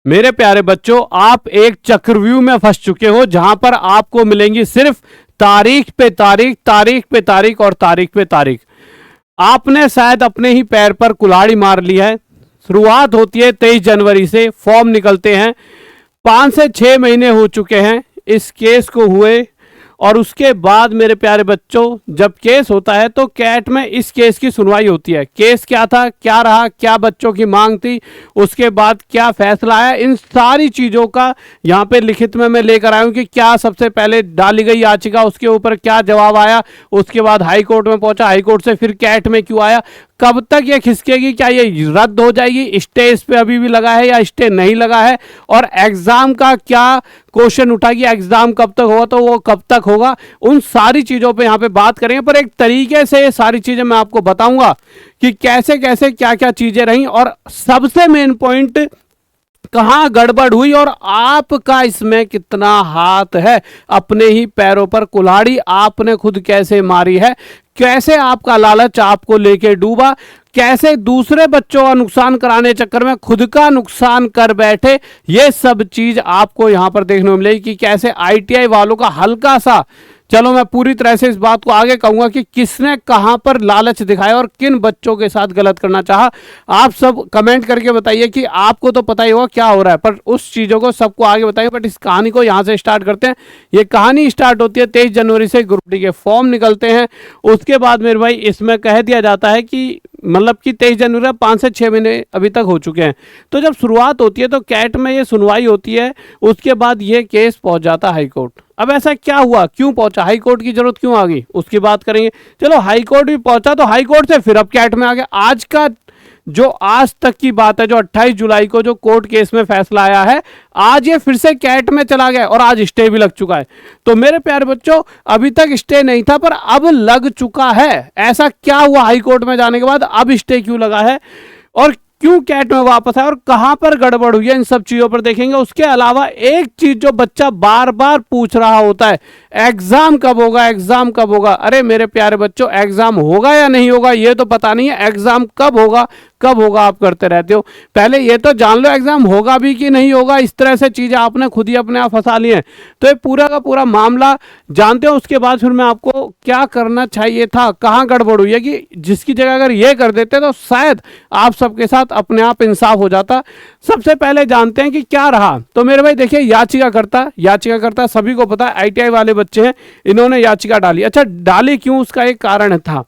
मेरे प्यारे बच्चों, आप एक चक्रव्यूह में फंस चुके हो जहां पर आपको मिलेंगी सिर्फ तारीख पे तारीख, तारीख पे तारीख और तारीख पे तारीख। आपने शायद अपने ही पैर पर कुल्हाड़ी मार ली है। शुरुआत होती है 23 जनवरी से, फॉर्म निकलते हैं। 5 से 6 महीने हो चुके हैं इस केस को हुए, और उसके बाद मेरे प्यारे बच्चों जब केस होता है तो कैट में इस केस की सुनवाई होती है। केस क्या था, क्या रहा, क्या बच्चों की मांग थी, उसके बाद क्या फैसला आया, इन सारी चीज़ों का यहाँ पे लिखित में मैं लेकर आया हूँ कि क्या सबसे पहले डाली गई याचिका, उसके ऊपर क्या जवाब आया, उसके बाद हाई कोर्ट में पहुंचा, हाई कोर्ट से फिर कैट में क्यों आया, कब तक ये खिसकेगी, क्या ये रद्द हो जाएगी, स्टे इस पे अभी भी लगा है या स्टे नहीं लगा है, और एग्जाम का क्या क्वेश्चन उठा कि एग्जाम कब तक होगा तो वो कब तक होगा। उन सारी चीजों पे यहाँ पे बात करेंगे, पर एक तरीके से ये सारी चीजें मैं आपको बताऊंगा कि कैसे कैसे क्या क्या चीजें रही, और सबसे मेन पॉइंट कहां गड़बड़ हुई और आपका इसमें कितना हाथ है। अपने ही पैरों पर कुल्हाड़ी आपने खुद कैसे मारी है, कैसे आपका लालच आपको लेके डूबा, कैसे दूसरे बच्चों का नुकसान कराने चक्कर में खुद का नुकसान कर बैठे। ये सब चीज आपको यहां पर देखने को मिलेगी कि कैसे आईटीआई वालों का हल्का सा, चलो मैं पूरी तरह से इस बात को आगे कहूंगा कि किसने कहां पर लालच दिखाया और किन बच्चों के साथ गलत करना चाहा। आप सब कमेंट करके बताइए कि आपको तो पता ही होगा क्या हो रहा है, पर उस चीज़ों को सबको आगे बताइए। बट इस कहानी को यहां से स्टार्ट करते हैं। ये कहानी स्टार्ट होती है 23 जनवरी से, ग्रुप डी के फॉर्म निकलते हैं। उसके बाद मेरे भाई इसमें कह दिया जाता है कि मतलब कि 23 जनवरी 5 से 6 महीने अभी तक हो चुके हैं। तो जब शुरुआत होती है तो कैट में ये सुनवाई होती है, उसके बाद ये केस पहुंच जाता है हाई कोर्ट। अब ऐसा क्या हुआ, क्यों पहुंचा, हाई कोर्ट की जरूरत क्यों आ गई, उसकी बात करेंगे। चलो हाई कोर्ट भी पहुंचा तो हाई कोर्ट से फिर अब कैट में आ गया। आज का जो आज तक की बात है, जो 28 जुलाई को जो कोर्ट केस में फैसला आया है, आज ये फिर से कैट में चला गया और आज स्टे भी लग चुका है। तो मेरे प्यारे बच्चों अभी तक स्टे नहीं था पर अब लग चुका है। ऐसा क्या हुआ हाई कोर्ट में जाने के बाद अब स्टे क्यों लगा है और क्यों कैट में वापस आया और कहां पर गड़बड़ हुई है, इन सब चीजों पर देखेंगे। उसके अलावा एक चीज जो बच्चा बार बार पूछ रहा होता है, एग्जाम कब होगा, एग्जाम कब होगा। अरे मेरे प्यारे बच्चों एग्जाम होगा या नहीं होगा ये तो पता नहीं है, एग्जाम कब होगा कब होगा आप करते रहते हो। पहले ये तो जान लो एग्जाम होगा भी कि नहीं होगा। इस तरह से चीजें आपने खुद ही अपने आप फंसा ली हैं। तो ये पूरा का पूरा मामला जानते हो, उसके बाद फिर मैं आपको क्या करना चाहिए था, कहां गड़बड़ हुई है कि जिसकी जगह अगर ये कर देते तो शायद आप सबके साथ अपने आप इंसाफ हो जाता। सबसे पहले जानते हैं कि क्या रहा। तो मेरे भाई देखिए याचिकाकर्ता सभी को पता है आईटीआई वाले बच्चे हैं, इन्होंने याचिका डाली। अच्छा डाली क्यों, उसका एक कारण था।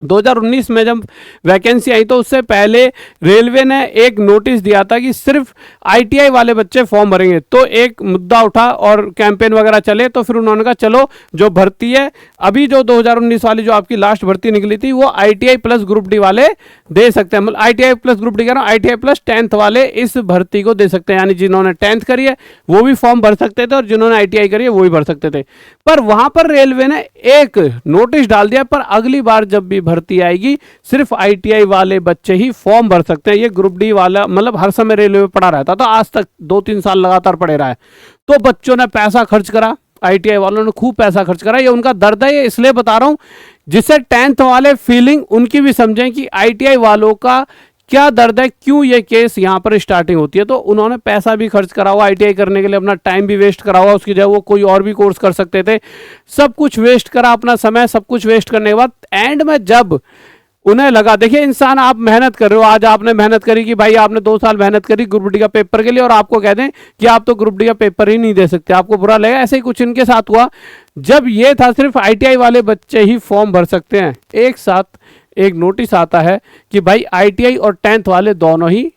2019 में जब वैकेंसी आई तो उससे पहले रेलवे ने एक नोटिस दिया था कि सिर्फ आईटीआई वाले बच्चे फॉर्म भरेंगे। तो एक मुद्दा उठा और कैंपेन वगैरह चले, तो फिर उन्होंने कहा चलो जो भर्ती है अभी जो 2019 वाली जो आपकी लास्ट भर्ती निकली थी वो आईटीआई प्लस ग्रुप डी वाले दे सकते हैं। मतलब आईटीआई प्लस ग्रुप डी कह रहा हूँ, आईटीआई प्लस 10th वाले इस भर्ती को दे सकते हैं। यानी जिन्होंने 10th करी है वो भी फॉर्म भर सकते थे और जिन्होंने आईटीआई करी है वो भी भर सकते थे। पर वहां पर रेलवे ने एक नोटिस डाल दिया, पर अगली बार जब भी भर्ती आएगी सिर्फ आईटीआई वाले बच्चे ही फॉर्म भर सकते हैं। ये ग्रुप डी वाला मतलब हर समय रेलवे में पड़ा रहता था, आज तक 2-3 साल लगातार पड़े रहा है। तो बच्चों ने पैसा खर्च करा, आईटीआई वालों ने खूब पैसा खर्च करा। ये उनका दर्द है, ये इसलिए बता रहा हूं जिससे 10th वाले फीलिंग उनकी भी समझें कि आईटीआई वालों का क्या दर्द है, क्यों ये केस यहाँ पर स्टार्टिंग होती है। तो उन्होंने पैसा भी खर्च करा हुआ आईटीआई करने के लिए, अपना टाइम भी वेस्ट करा हुआ, उसकी जगह वो कोई और भी कोर्स कर सकते थे। सब कुछ वेस्ट करा, अपना समय सब कुछ वेस्ट करने के बाद एंड में जब उन्हें लगा, देखिए इंसान आप मेहनत कर रहे हो, आज आपने मेहनत करी कि भाई आपने 2 साल मेहनत करी ग्रुप डी का पेपर के लिए और आपको कह दें कि आप तो ग्रुप डी का पेपर ही नहीं दे सकते, आपको बुरा लगेगा। ऐसे ही कुछ इनके साथ हुआ। जब ये था सिर्फ आईटीआई वाले बच्चे ही फॉर्म भर सकते हैं, एक साथ एक नोटिस आता है कि भाई आईटीआई और 10th वाले दोनों ही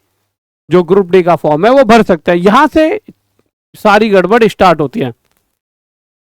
जो ग्रुप डी का फॉर्म है वो भर सकते हैं। यहां से सारी गड़बड़ स्टार्ट होती है।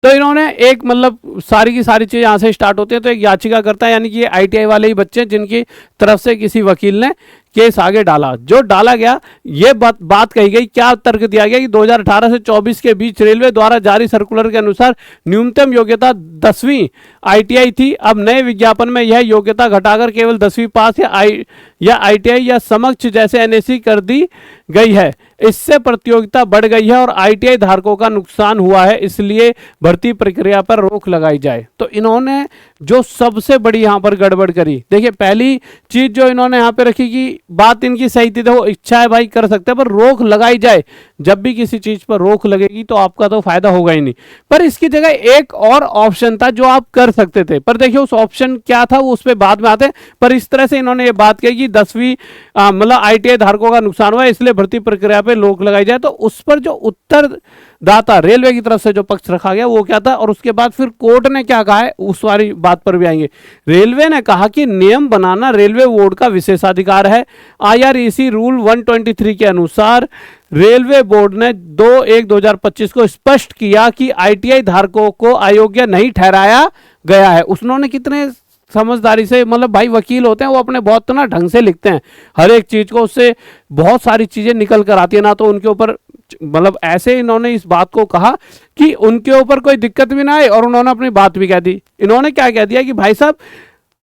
तो इन्होंने एक मतलब सारी की सारी चीज़ यहाँ से स्टार्ट होती है। तो एक याचिका करता है, यानी कि ये आईटीआई वाले ही बच्चे जिनकी तरफ से किसी वकील ने केस आगे डाला। जो डाला गया ये बात कही गई, क्या तर्क दिया गया कि 2018 से 24 के बीच रेलवे द्वारा जारी सर्कुलर के अनुसार न्यूनतम योग्यता 10वीं आईटीआई थी। अब नए विज्ञापन में यह योग्यता घटाकर केवल 10वीं पास या आईटीआई या समकक्ष जैसे एनएससी कर दी गई है। इससे प्रतियोगिता बढ़ गई है और आईटीआई धारकों का नुकसान हुआ है, इसलिए भर्ती प्रक्रिया पर रोक लगाई जाए। तो इन्होंने जो सबसे बड़ी यहां पर गड़बड़ करी, देखिए पहली चीज जो इन्होंने यहां पे रखी कि बात इनकी सही थी, देखो इच्छा है भाई कर सकते हैं, पर रोक लगाई जाए, जब भी किसी चीज पर रोक लगेगी तो आपका तो फायदा होगा ही नहीं। पर इसकी जगह एक और ऑप्शन था जो आप कर सकते थे, पर देखिए उस ऑप्शन क्या था वो उस पर बाद में आते हैं। पर इस तरह से इन्होंने ये बात कही कि 10वीं मतलब ITI धारकों का नुकसान हुआ, इसलिए भर्ती प्रक्रिया पे रोक लगाई जाए। तो उस पर जो उत्तरदाता रेलवे की तरफ से जो पक्ष रखा गया वो क्या था, और उसके बाद फिर कोर्ट ने क्या कहा है उस वाली बात पर भी आएंगे। रेलवे ने कहा कि नियम बनाना रेलवे बोर्ड का विशेषाधिकार है। IREC रूल 123 के अनुसार रेलवे बोर्ड ने 2/1/2025 को स्पष्ट किया कि ITI धारकों को अयोग्य नहीं ठहराया गया है। उन्होंने कितने समझदारी से, मतलब भाई वकील होते हैं वो अपने बहुत ना ढंग से लिखते हैं हर एक चीज को, उससे बहुत सारी चीजें निकल कर आती है ना। तो उनके ऊपर मतलब ऐसे इन्होंने इस बात को कहा कि उनके ऊपर कोई दिक्कत भी ना आए, और उन्होंने अपनी बात भी कह दी। इन्होंने क्या कह दिया कि भाई साहब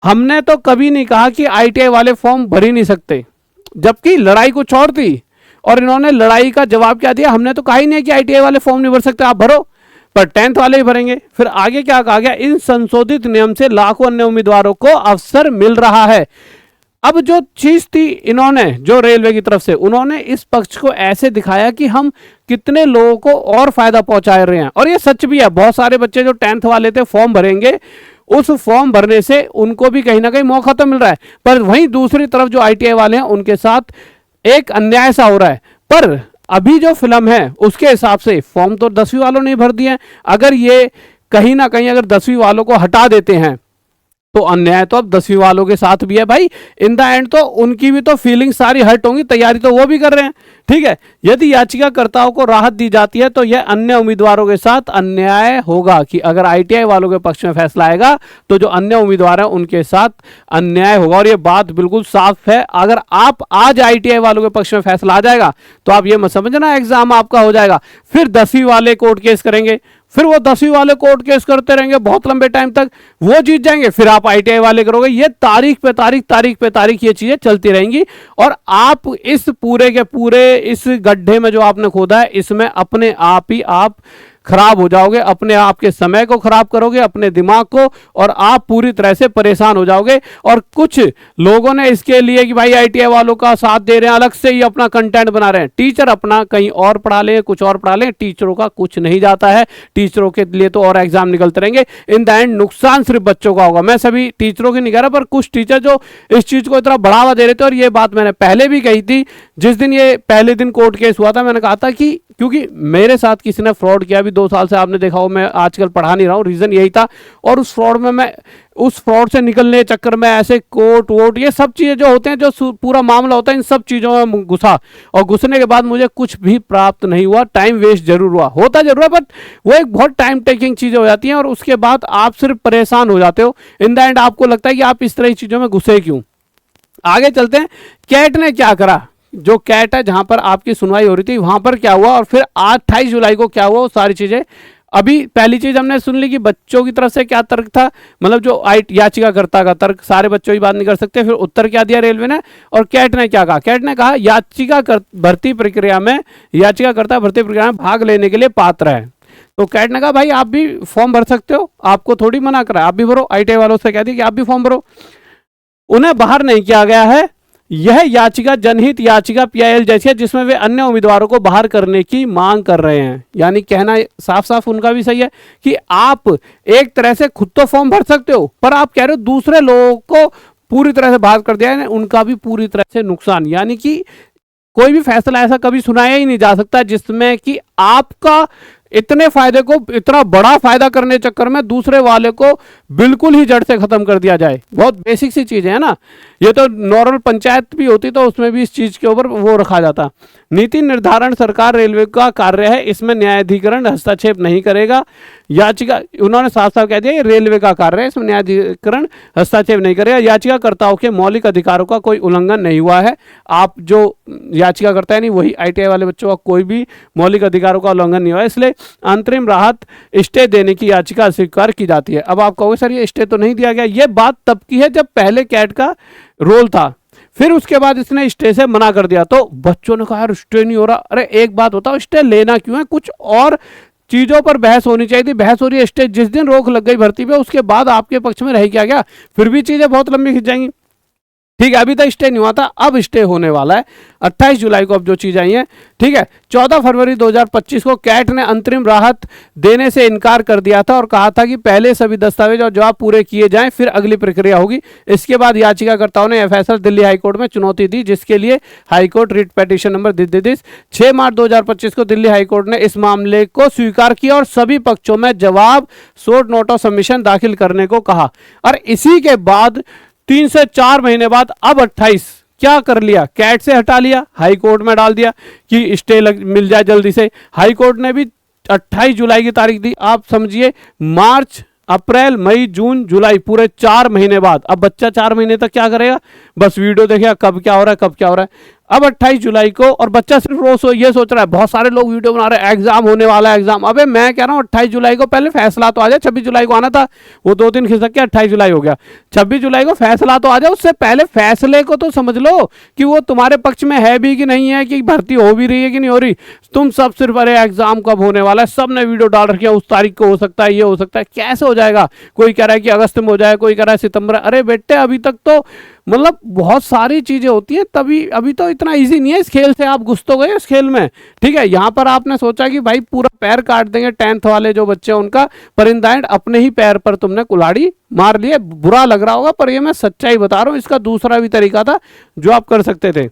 हमने तो कभी नहीं कहा कि ITI वाले फॉर्म भर ही नहीं सकते, जबकि लड़ाई कुछ और थी। और इन्होंने लड़ाई का जवाब क्या दिया, हमने तो कहा ही नहीं कि ITI वाले फॉर्म नहीं भर सकते, आप भरो, पर 10th वाले ही भरेंगे। फिर आगे क्या कहा गया, इन संशोधित नियम से लाखों अन्य उम्मीदवारों को अवसर मिल रहा है। अब जो चीज थी इन्होंने, जो रेलवे की तरफ से, उन्होंने इस पक्ष को ऐसे दिखाया कि हम कितने लोगों को और फायदा पहुंचा रहे हैं। और ये सच भी है, बहुत सारे बच्चे जो 10th वाले थे फॉर्म भरेंगे, उस फॉर्म भरने से उनको भी कहीं ना कहीं मौका तो मिल रहा है, पर वहीं दूसरी तरफ जो ITI वाले हैं उनके साथ एक अन्याय सा हो रहा है। पर अभी जो फिल्म है उसके हिसाब से फॉर्म तो 10वीं वालों ने भर दिए हैं। अगर ये कहीं ना कहीं अगर 10वीं वालों को हटा देते हैं तो अन्याय तो अब 10वीं वालों के साथ भी है भाई। इन द एंड तो उनकी भी तो फीलिंग सारी हर्ट होंगी, तैयारी तो वो भी कर रहे हैं। ठीक है, यदि याचिकाकर्ताओं को राहत दी जाती है तो यह अन्य उम्मीदवारों के साथ अन्याय होगा, कि अगर ITI वालों के पक्ष में फैसला आएगा तो जो अन्य उम्मीदवार हैं उनके साथ अन्याय होगा। और यह बात बिल्कुल साफ है। अगर आप आज ITI वालों के पक्ष में फैसला आ जाएगा तो आप ये मत समझना एग्जाम आपका हो जाएगा, फिर 10वीं वाले कोर्ट केस करेंगे, फिर वो 10वीं वाले कोर्ट केस करते रहेंगे बहुत लंबे टाइम तक, वो जीत जाएंगे, फिर आप ITI वाले करोगे। ये तारीख पे तारीख ये चीजें चलती रहेंगी, और आप इस पूरे के पूरे इस गड्ढे में जो आपने खोदा है इसमें अपने आप ही आप खराब हो जाओगे, अपने आप के समय को खराब करोगे, अपने दिमाग को, और आप पूरी तरह से परेशान हो जाओगे। और कुछ लोगों ने इसके लिए कि भाई ITI वालों का साथ दे रहे हैं, अलग से ही अपना कंटेंट बना रहे हैं। टीचर अपना कहीं और पढ़ा लें, कुछ और पढ़ा लें, टीचरों का कुछ नहीं जाता है। टीचरों के लिए तो और एग्जाम निकलते रहेंगे, इन द एंड नुकसान सिर्फ बच्चों का होगा। मैं सभी टीचरों की नहीं कह रहा, पर कुछ टीचर जो इस चीज को इतना बढ़ावा दे रहे थे, और ये बात मैंने पहले भी कही थी, जिस दिन ये पहले दिन कोर्ट केस हुआ था, मैंने कहा था कि क्योंकि मेरे साथ किसी ने फ्रॉड किया, भी 2 साल से आपने देखा हो मैं आजकल पढ़ा नहीं रहा हूं, रीजन यही था। और उस फ्रॉड में मैं, उस फ्रॉड से निकलने के चक्कर में ऐसे कोर्ट वोट ये सब चीजें जो होते हैं, जो पूरा मामला होता है, इन सब चीजों में घुसा, और घुसने के बाद मुझे कुछ भी प्राप्त नहीं हुआ। टाइम वेस्ट जरूर हुआ, होता जरूर है, बट वो एक बहुत टाइम टेकिंग चीजें हो जाती हैं, और उसके बाद आप सिर्फ परेशान हो जाते हो। इन द एंड आपको लगता है कि आप इस तरह की चीजों में घुसे क्यों। आगे चलते हैं, कैट ने क्या करा। जो कैट है जहां पर आपकी सुनवाई हो रही थी वहां पर क्या हुआ, और फिर 28 जुलाई को क्या हुआ, वो सारी चीजें। अभी पहली चीज हमने सुन ली कि बच्चों की तरफ से क्या तर्क था, मतलब जो याचिकाकर्ता का तर्क, सारे बच्चों की बात नहीं कर सकते। फिर उत्तर क्या दिया रेलवे ने, और कैट ने क्या कहा। कैट ने कहा भर्ती प्रक्रिया में याचिकाकर्ता भर्ती प्रक्रिया में भाग लेने के लिए पात्र है। तो कैट ने कहा भाई आप भी फॉर्म भर सकते हो, आपको थोड़ी मना करा, आप भी भरो। ITI वालों से कह दिया कि आप भी फॉर्म भरो। उन्हें बाहर नहीं किया गया है। यह याचिका जनहित याचिका PIL जैसी है, जिसमें वे अन्य उम्मीदवारों को बाहर करने की मांग कर रहे हैं। यानी कहना साफ साफ उनका भी सही है कि आप एक तरह से खुद तो फॉर्म भर सकते हो, पर आप कह रहे हो दूसरे लोगों को पूरी तरह से बाहर कर दिया है, उनका भी पूरी तरह से नुकसान। यानी कि कोई भी फैसला ऐसा कभी सुनाया ही नहीं जा सकता जिसमें कि आपका इतने फायदे को, इतना बड़ा फायदा करने चक्कर में दूसरे वाले को बिल्कुल ही जड़ से खत्म कर दिया जाए। बहुत बेसिक सी चीज है ना, ये तो नॉर्मल पंचायत भी होती तो उसमें भी इस चीज के ऊपर वो रखा जाता। नीति निर्धारण सरकार रेलवे का कार्य है, इसमें न्यायाधिकरण हस्तक्षेप नहीं करेगा। याचिका, उन्होंने साफ साफ कह दिया ये रेलवे का कार्य है, इसमें न्यायाधिकरण हस्तक्षेप नहीं करेगा। याचिकाकर्ताओं के मौलिक अधिकारों का कोई उल्लंघन नहीं हुआ है। आप जो याचिकाकर्ता है नहीं, वही ITI वाले बच्चों का कोई भी मौलिक अधिकारों का उल्लंघन नहीं हुआ, इसलिए अंतरिम राहत स्टे देने की याचिका स्वीकार की जाती है। अब आप कहोगे सर ये स्टे तो नहीं दिया गया, ये बात तब की है जब पहले कैट का रोल था, फिर उसके बाद इसने स्टे से मना कर दिया। तो बच्चों ने कहा यार स्टे नहीं हो रहा। अरे एक बात बताओ, स्टे लेना क्यों है, कुछ और चीजों पर बहस होनी चाहिए थी, बहस हो रही है स्टे, जिस दिन रोक लग गई भर्ती पे उसके बाद आपके पक्ष में रह क्या गया, फिर भी चीजें बहुत लंबी खिंच जाएंगी। ठीक है, अभी तक स्टे नहीं हुआ था, अब स्टे होने वाला है 28 जुलाई को। अब जो चीज आई है, ठीक है, 14 फरवरी 2025 को कैट ने अंतरिम राहत देने से इनकार कर दिया था और कहा था कि पहले सभी दस्तावेज और जवाब पूरे किए जाएं, फिर अगली प्रक्रिया होगी। इसके बाद याचिकाकर्ताओं ने यह फैसला दिल्ली हाईकोर्ट में चुनौती दी, जिसके लिए हाईकोर्ट रिट पिटीशन नंबर 6 मार्च 2025 को दिल्ली हाईकोर्ट ने इस मामले को स्वीकार किया और सभी पक्षों में जवाब शॉर्ट नोट ऑफ सबमिशन दाखिल करने को कहा। और इसी के बाद 3 से 4 महीने बाद अब 28 क्या कर लिया, कैट से हटा लिया, हाई कोर्ट में डाल दिया कि स्टे मिल जाए जल्दी से। हाई कोर्ट ने भी 28 जुलाई की तारीख दी। आप समझिए मार्च, अप्रैल, मई, जून, जुलाई, पूरे 4 महीने बाद। अब बच्चा 4 महीने तक क्या करेगा, बस वीडियो देखेगा कब क्या हो रहा है, कब क्या हो रहा है। अब 28 जुलाई को, और बच्चा सिर्फ रोज ये सोच रहा है, बहुत सारे लोग वीडियो बना रहे हैं एग्जाम होने वाला है, एग्जाम। अबे मैं कह रहा हूँ 28 जुलाई को पहले फैसला तो आ जाए। 26 जुलाई को आना था, वो 2 दिन खिसक के 28 जुलाई हो गया। 26 जुलाई को फैसला तो आ जाए, उससे पहले फैसले को तो समझ लो कि वो तुम्हारे पक्ष में है भी कि नहीं है, कि भर्ती हो भी रही है कि नहीं हो रही। तुम सब सिर्फ अरे एग्जाम कब होने वाला है, सब ने वीडियो डाल रखी है, उस तारीख को हो सकता है, ये हो सकता है। कैसे हो जाएगा, कोई कह रहा है कि अगस्त में हो जाए, कोई कह रहा है सितंबर। अरे बेटे अभी तक तो मतलब बहुत सारी चीजें होती हैं, तभी अभी तो इतना इजी नहीं है। इस खेल से आप घुस तो गए इस खेल में, ठीक है। यहाँ पर आपने सोचा कि भाई पूरा पैर काट देंगे 10th वाले जो बच्चे उनका, पर इन द एंड अपने ही पैर पर तुमने कुल्हाड़ी मार लिए। बुरा लग रहा होगा पर ये मैं सच्चाई बता रहा हूँ। इसका दूसरा भी तरीका था जो आप कर सकते थे,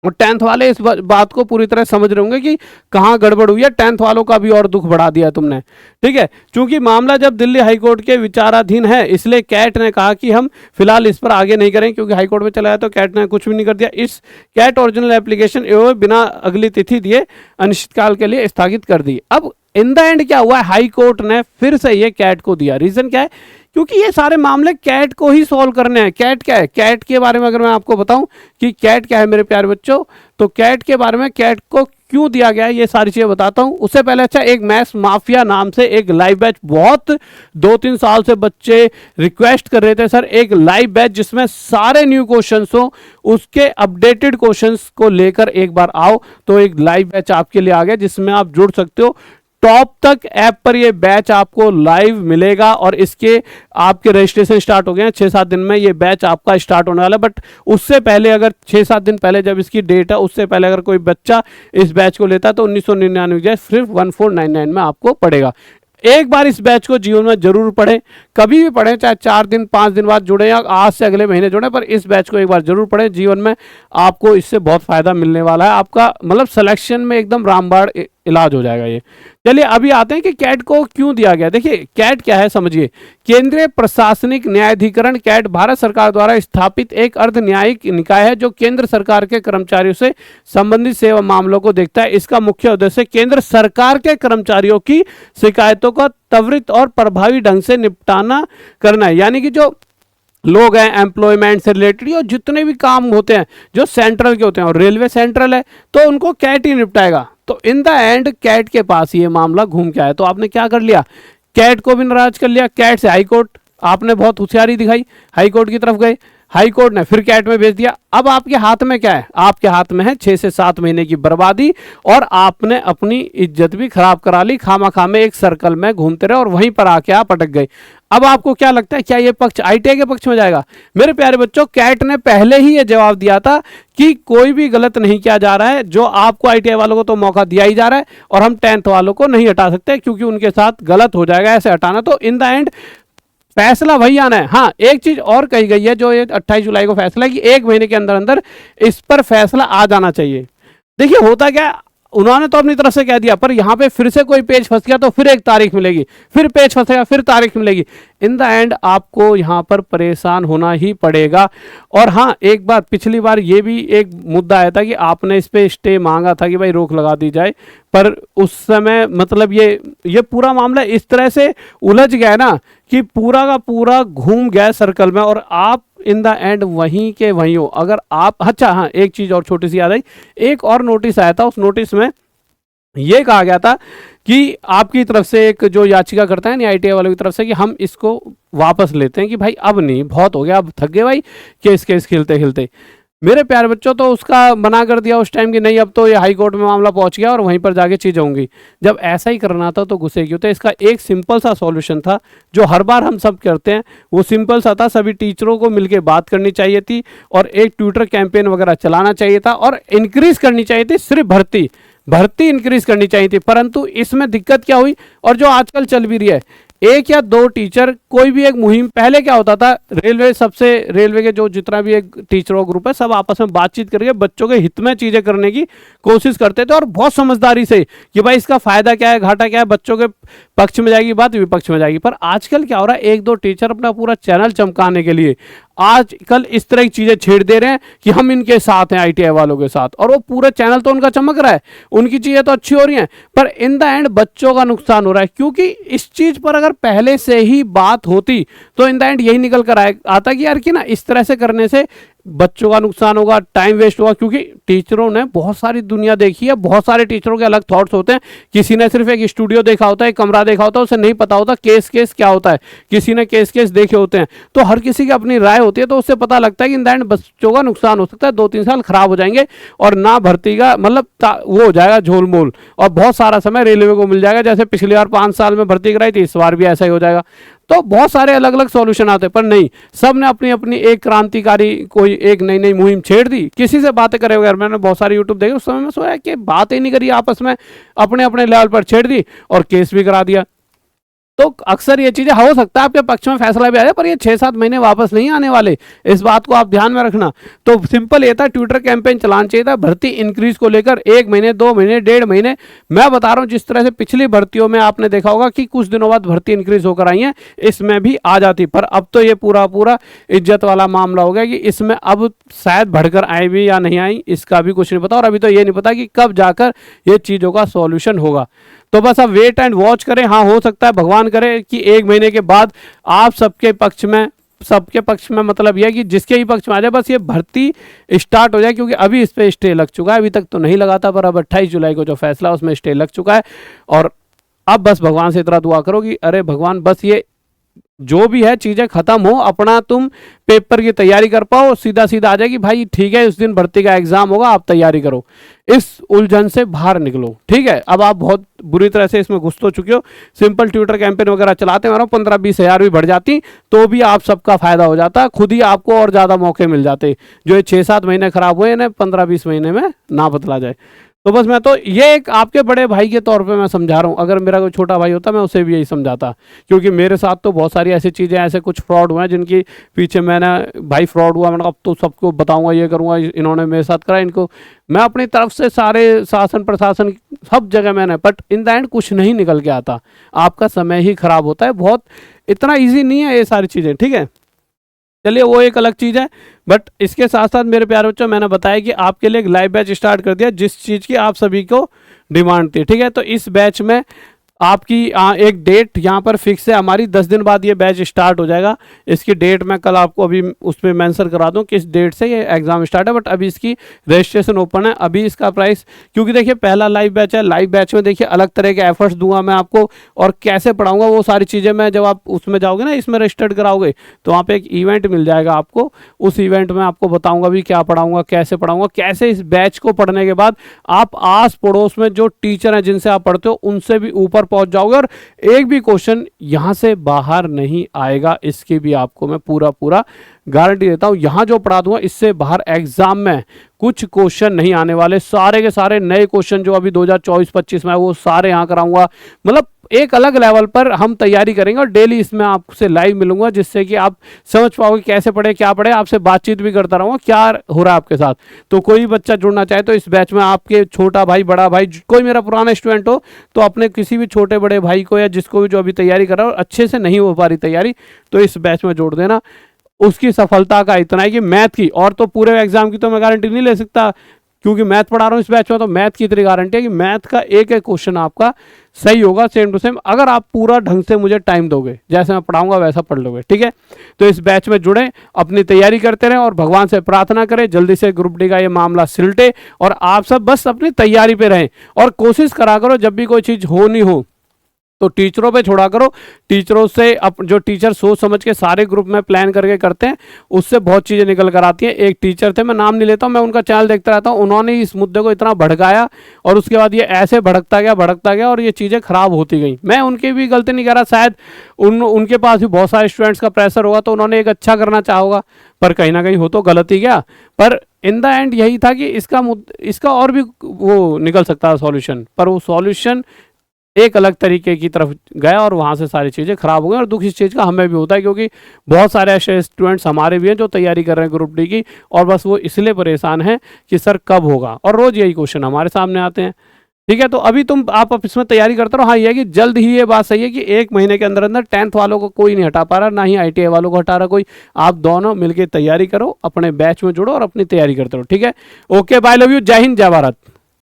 और 10th वाले इस बात को पूरी तरह समझ रहे होंगे कि कहाँ गड़बड़ हुई है। 10th वालों का भी और दुख बढ़ा दिया तुमने, ठीक है। क्योंकि मामला जब दिल्ली हाईकोर्ट के विचाराधीन है, इसलिए कैट ने कहा कि हम फिलहाल इस पर आगे नहीं करें, क्योंकि हाईकोर्ट में चला है तो कैट ने कुछ भी नहीं कर दिया। इस कैट ओरिजिनल एप्लीकेशन एवं बिना अगली तिथि दिए अनिश्चितकाल के लिए स्थगित कर दी। अब इन द एंड क्या हुआ, हाई कोर्ट ने फिर से ये कैट को दिया। रीजन क्या है, क्योंकि ये सारे मामले कैट को ही सॉल्व करने हैं। कैट क्या है, कैट के बारे में अगर मैं आपको बताऊं कि कैट क्या है मेरे प्यारे बच्चों, तो कैट के बारे में, कैट को क्यों दिया गया है, ये सारी चीजें बताता हूं। उससे पहले अच्छा, एक मैथ्स माफिया नाम से एक लाइव बैच, बहुत 2-3 साल से बच्चे रिक्वेस्ट कर रहे थे सर एक लाइव बैच जिसमें सारे न्यू क्वेश्चंस हो, उसके अपडेटेड क्वेश्चंस को लेकर एक बार आओ। तो एक लाइव बैच आपके लिए आ गया जिसमें आप जुड़ सकते हो। टॉप तक ऐप पर ये बैच आपको लाइव मिलेगा और इसके आपके रजिस्ट्रेशन स्टार्ट हो गए हैं। 6-7 दिन में ये बैच आपका स्टार्ट होने वाला है। बट उससे पहले, अगर 6-7 दिन पहले जब इसकी डेट है, उससे पहले अगर कोई बच्चा इस बैच को लेता है तो 1999 सिर्फ 1499 में आपको पड़ेगा। एक बार इस बैच को जीवन में जरूर पढ़ें, कभी भी पढ़ें, चाहे 4 दिन 5 दिन बाद जुड़े या आज से अगले महीने जुड़े, पर इस बैच को एक बार जरूर पढ़ें। जीवन में आपको इससे बहुत फायदा मिलने वाला है। आपका मतलब सिलेक्शन में एकदम रामबाण इलाज हो जाएगा ये। चलिए अभी आते हैं कि कैट को क्यों दिया गया। देखिए कैट क्या है समझिए, केंद्रीय प्रशासनिक न्यायाधिकरण। कैट भारत सरकार द्वारा स्थापित एक अर्ध न्यायिक निकाय है जो केंद्र सरकार के कर्मचारियों से संबंधित सेवा मामलों को देखता है। इसका मुख्य उद्देश्य केंद्र सरकार के कर्मचारियों की शिकायतों का त्वरित और प्रभावी ढंग से निपटाना करना है। यानी कि जो लोग हैं एम्प्लॉयमेंट से रिलेटेड और जितने भी काम होते हैं जो सेंट्रल के होते हैं, और रेलवे सेंट्रल है तो उनको कैट ही निपटाएगा। तो इन द एंड कैट के पास ये मामला घूम के आया। तो आपने क्या कर लिया, कैट को भी नाराज कर लिया। कैट से हाईकोर्ट, आपने बहुत होशियारी दिखाई, हाईकोर्ट की तरफ गए, हाईकोर्ट ने फिर कैट में भेज दिया। अब आपके हाथ में क्या है, आपके हाथ में है 6 से 7 महीने की बर्बादी, और आपने अपनी इज्जत भी खराब करा ली। खामा में एक सर्कल में घूमते रहे और वहीं पर आके आप अटक गए। अब आपको क्या लगता है, क्या ये पक्ष ITA के पक्ष में जाएगा? मेरे प्यारे बच्चों, कैट ने पहले ही ये जवाब दिया था कि कोई भी गलत नहीं किया जा रहा है। जो आपको ITA वालों को तो मौका दिया ही जा रहा है, और हम 10th वालों को नहीं हटा सकते क्योंकि उनके साथ गलत हो जाएगा ऐसे हटाना। तो इन द एंड फैसला वही आना है। हाँ, एक चीज और कही गई है जो ये 28 जुलाई को फैसला है कि 1 महीने के अंदर अंदर इस पर फैसला आ जाना चाहिए। देखिए होता क्या, उन्होंने तो अपनी तरफ से कह दिया, पर यहां पे फिर से कोई पेज फंस गया तो फिर एक तारीख मिलेगी, फिर पेज फंसेगा, फिर तारीख मिलेगी। इन द एंड आपको यहां पर परेशान होना ही पड़ेगा। और हाँ, एक बार पिछली बार ये भी एक मुद्दा आया था कि आपने इस पे स्टे मांगा था कि भाई रोक लगा दी जाए, पर उस समय मतलब ये पूरा मामला इस तरह से उलझ गया ना कि पूरा का पूरा घूम गया सर्कल में, और आप इन द एंड वहीं के वहीं हो। अगर आप, अच्छा हाँ, एक चीज और छोटी सी याद आई, एक और नोटिस आया था। उस नोटिस में ये कहा गया था कि आपकी तरफ से एक जो याचिका करता है ना ITA वालों की तरफ से, कि हम इसको वापस लेते हैं, कि भाई अब नहीं, बहुत हो गया, अब थक गए भाई केस खेलते खेलते। मेरे प्यारे बच्चों, तो उसका मना कर दिया उस टाइम कि नहीं, अब तो ये हाई कोर्ट में मामला पहुंच गया और वहीं पर जाके चीज़ें होंगी। जब ऐसा ही करना था तो गुस्से क्यों थे? इसका एक सिंपल सा सॉल्यूशन था जो हर बार हम सब करते हैं, वो सिंपल सा था, सभी टीचरों को मिलकर बात करनी चाहिए थी और एक ट्विटर कैंपेन वगैरह चलाना चाहिए था और इंक्रीज करनी चाहिए थी सिर्फ भर्ती इंक्रीज करनी चाहिए थी। परंतु इसमें दिक्कत क्या हुई, और जो आजकल चल भी रही है, एक या दो टीचर कोई भी एक मुहिम, पहले क्या होता था, रेलवे के जो जितना भी एक टीचरों ग्रुप है सब आपस में बातचीत करके बच्चों के हित में चीजें करने की कोशिश करते थे और बहुत समझदारी से कि भाई इसका फायदा क्या है, घाटा क्या है, बच्चों के पक्ष में जाएगी बात, विपक्ष में जाएगी। पर आजकल क्या हो रहा है, एक दो टीचर अपना पूरा चैनल चमकाने के लिए आजकल इस तरह की चीजें छेड़ दे रहे हैं कि हम इनके साथ हैं, आईटीआई वालों के साथ, और वो पूरा चैनल तो उनका चमक रहा है, उनकी चीजें तो अच्छी हो रही हैं, पर इन द एंड बच्चों का नुकसान हो रहा है। क्योंकि इस चीज पर अगर पहले से ही बात होती तो इन द एंड यही निकल कर आता कि यार कि ना, इस तरह से करने से बच्चों का नुकसान होगा, टाइम वेस्ट होगा। क्योंकि टीचरों ने बहुत सारी दुनिया देखी है, बहुत सारे टीचरों के अलग थॉट्स होते हैं। किसी ने सिर्फ एक स्टूडियो देखा होता है, एक कमरा देखा होता है, उसे नहीं पता होता केस क्या होता है, किसी ने केस देखे होते हैं। तो हर किसी की अपनी राय होती है, तो उससे पता लगता है कि इन द एंड बच्चों का नुकसान हो सकता है, 2-3 साल खराब हो जाएंगे और ना भर्ती का मतलब वो हो जाएगा झोलमोल, और बहुत सारा समय रेलवे को मिल जाएगा। जैसे पिछली बार 5 साल में भर्ती कराई थी, इस बार भी ऐसा ही हो जाएगा। तो बहुत सारे अलग अलग सॉल्यूशन आते हैं, पर नहीं, सब ने अपनी अपनी एक क्रांतिकारी कोई एक नई नई मुहिम छेड़ दी। किसी से बातें करे बगैर, मैंने बहुत सारे यूट्यूब देखे, उस समय में सोचा कि बात ही नहीं करी आपस में, अपने अपने लेवल पर छेड़ दी और केस भी करा दिया। तो अक्सर ये चीजें हो सकता है आपके पक्ष में फैसला भी आ जाए, पर ये 6-7 महीने वापस नहीं आने वाले, इस बात को आप ध्यान में रखना। तो सिंपल ये था, ट्विटर कैंपेन चलाना चाहिए था भर्ती इंक्रीज को लेकर, 1 महीने 2 महीने 1.5 महीने। मैं बता रहा हूं, जिस तरह से पिछली भर्तियों में आपने देखा होगा कि कुछ दिनों बाद भर्ती इंक्रीज होकर आई है, इसमें भी आ जाती। पर अब तो ये पूरा पूरा इज्जत वाला मामला हो गया कि इसमें अब शायद बढ़कर आए भी या नहीं आई, इसका भी कुछ नहीं पता। और अभी तो ये नहीं पता कि कब जाकर ये चीजों का सॉल्यूशन होगा। तो बस अब वेट एंड वॉच करें। हाँ, हो सकता है भगवान करे कि 1 महीने के बाद आप सबके पक्ष में मतलब यह कि जिसके ही पक्ष में आ जाए, बस ये भर्ती स्टार्ट हो जाए। क्योंकि अभी इस पे स्टे लग चुका है, अभी तक तो नहीं लगा था, पर अब 28 जुलाई को जो फैसला उसमें स्टे लग चुका है। और अब बस भगवान से इतना दुआ करो कि अरे भगवान, बस ये जो भी है चीजें खत्म हो, अपना तुम पेपर की तैयारी कर पाओ, सीधा सीधा आ जाए कि भाई ठीक है, इस दिन भर्ती का एग्जाम होगा, आप तैयारी करो, इस उलझन से बाहर निकलो। ठीक है, अब आप बहुत बुरी तरह से इसमें घुस तो चुके हो। सिंपल ट्विटर कैंपेन वगैरह चलाते हैं, 15-20 हज़ार भी बढ़ जाती तो भी आप सबका फायदा हो जाता, खुद ही आपको और ज्यादा मौके मिल जाते। जो ये 6-7 महीने खराब हुए, इन्हें 15-20 महीने में ना बदला जाए। तो बस मैं तो ये एक आपके बड़े भाई के तौर पे मैं समझा रहा हूँ। अगर मेरा कोई छोटा भाई होता मैं उसे भी यही समझाता, क्योंकि मेरे साथ तो बहुत सारी ऐसी चीज़ें, ऐसे कुछ फ्रॉड हुए हैं जिनकी पीछे मैंने, भाई फ्रॉड हुआ, मैंने अब तो सबको बताऊंगा, ये करूंगा, इन्होंने मेरे साथ करा, इनको मैं अपनी तरफ से सारे शासन प्रशासन सब जगह मैंने, बट इन द एंड कुछ नहीं निकल के आता, आपका समय ही खराब होता है। बहुत इतना ईजी नहीं है ये सारी चीज़ें। ठीक है, चलिए वो एक अलग चीज़ है। बट इसके साथ साथ मेरे प्यारे बच्चों, मैंने बताया कि आपके लिए एक लाइव बैच स्टार्ट कर दिया, जिस चीज़ की आप सभी को डिमांड थी। ठीक है, तो इस बैच में आपकी एक डेट यहाँ पर फिक्स है हमारी, 10 दिन बाद ये बैच स्टार्ट हो जाएगा। इसकी डेट मैं कल आपको अभी उस पर मैंशन करा दूँ किस डेट से ये एग्ज़ाम स्टार्ट है। बट अभी इसकी रजिस्ट्रेशन ओपन है। अभी इसका प्राइस, क्योंकि देखिए पहला लाइव बैच है, लाइव बैच में देखिए अलग तरह के एफर्ट्स दूंगा मैं आपको, और कैसे पढ़ाऊंगा वो सारी चीज़ें मैं, जब आप उसमें जाओगे ना, इसमें रजिस्टर्ड कराओगे, तो वहाँ पर एक इवेंट मिल जाएगा आपको। उस इवेंट में आपको बताऊँगा भी क्या पढ़ाऊँगा, कैसे पढ़ाऊँगा, कैसे इस बैच को पढ़ने के बाद आप आस पड़ोस में जो टीचर हैं जिनसे आप पढ़ते हो उनसे भी ऊपर पहुँच जाओगे, और एक भी क्वेश्चन यहां से बाहर नहीं आएगा, इसकी भी आपको मैं पूरा गारंटी देता हूं। यहां जो पढ़ा दूंगा इससे बाहर एग्जाम में कुछ क्वेश्चन नहीं आने वाले, सारे के सारे नए क्वेश्चन जो अभी 2024-25 में है वो सारे यहां कराऊंगा। मतलब एक अलग लेवल पर हम तैयारी करेंगे, और डेली इसमें आपसे लाइव मिलूंगा, जिससे कि आप समझ पाओगे कैसे पढ़े, क्या पढ़े। आपसे बातचीत भी करता रहूंगा क्या हो रहा है आपके साथ। तो कोई बच्चा जुड़ना चाहे तो इस बैच में, आपके छोटा भाई, बड़ा भाई, कोई मेरा पुराना स्टूडेंट हो, तो अपने किसी भी छोटे बड़े भाई को या जिसको भी, जो अभी तैयारी कर रहा है और अच्छे से नहीं हो पा रही तैयारी, तो इस बैच में जोड़ देना। उसकी सफलता का इतना है कि मैथ की, और तो पूरे एग्जाम की तो मैं गारंटी नहीं ले सकता, क्योंकि मैथ पढ़ा रहा हूँ इस बैच में, तो मैथ की इतनी गारंटी है कि मैथ का एक एक क्वेश्चन आपका सही होगा, सेम टू सेम, अगर आप पूरा ढंग से मुझे टाइम दोगे, जैसे मैं पढ़ाऊंगा वैसा पढ़ लोगे। ठीक है, तो इस बैच में जुड़े, अपनी तैयारी करते रहें और भगवान से प्रार्थना करें जल्दी से ग्रुप डी का ये मामला सिलटे, और आप सब बस अपनी तैयारी पे रहें और कोशिश करा करो, जब भी कोई चीज़ हो नहीं हो तो टीचरों पे छोड़ा करो, टीचरों से जो टीचर सोच समझ के सारे ग्रुप में प्लान करके करते हैं, उससे बहुत चीज़ें निकल कर आती हैं। एक टीचर थे, मैं नाम नहीं लेता हूँ, मैं उनका चैनल देखता रहता हूँ, उन्होंने इस मुद्दे को इतना भड़काया और उसके बाद ये ऐसे भड़कता गया और ये चीज़ें खराब होती गई। मैं उनकी भी गलती नहीं कह रहा, शायद उनके पास भी बहुत सारे स्टूडेंट्स का प्रेशर होगा तो उन्होंने एक अच्छा करना चाहा होगा, पर कहीं ना कहीं हो तो गलती गया। पर इन द एंड यही था कि इसका और भी वो निकल सकता है सॉल्यूशन, पर वो सॉल्यूशन एक अलग तरीके की तरफ गया और वहाँ से सारी चीज़ें खराब हो गई। और दुख इस चीज़ का हमें भी होता है, क्योंकि बहुत सारे ऐसे स्टूडेंट्स हमारे भी हैं जो तैयारी कर रहे हैं ग्रुप डी की, और बस वो इसलिए परेशान हैं कि सर कब होगा, और रोज़ यही क्वेश्चन हमारे सामने आते हैं। ठीक है, तो अभी आप इसमें तैयारी करते रहो। हाँ, ये है कि जल्द ही ये बात सही है कि 1 महीने के अंदर अंदर 10th वालों को कोई नहीं हटा पा रहा, ना ही ITI वालों को हटा रहा कोई। आप दोनों मिलकर तैयारी करो, अपने बैच में जुड़ो और अपनी तैयारी करते रहो। ठीक है, ओके, बाय, लव यू, जय हिंद, जय भारत।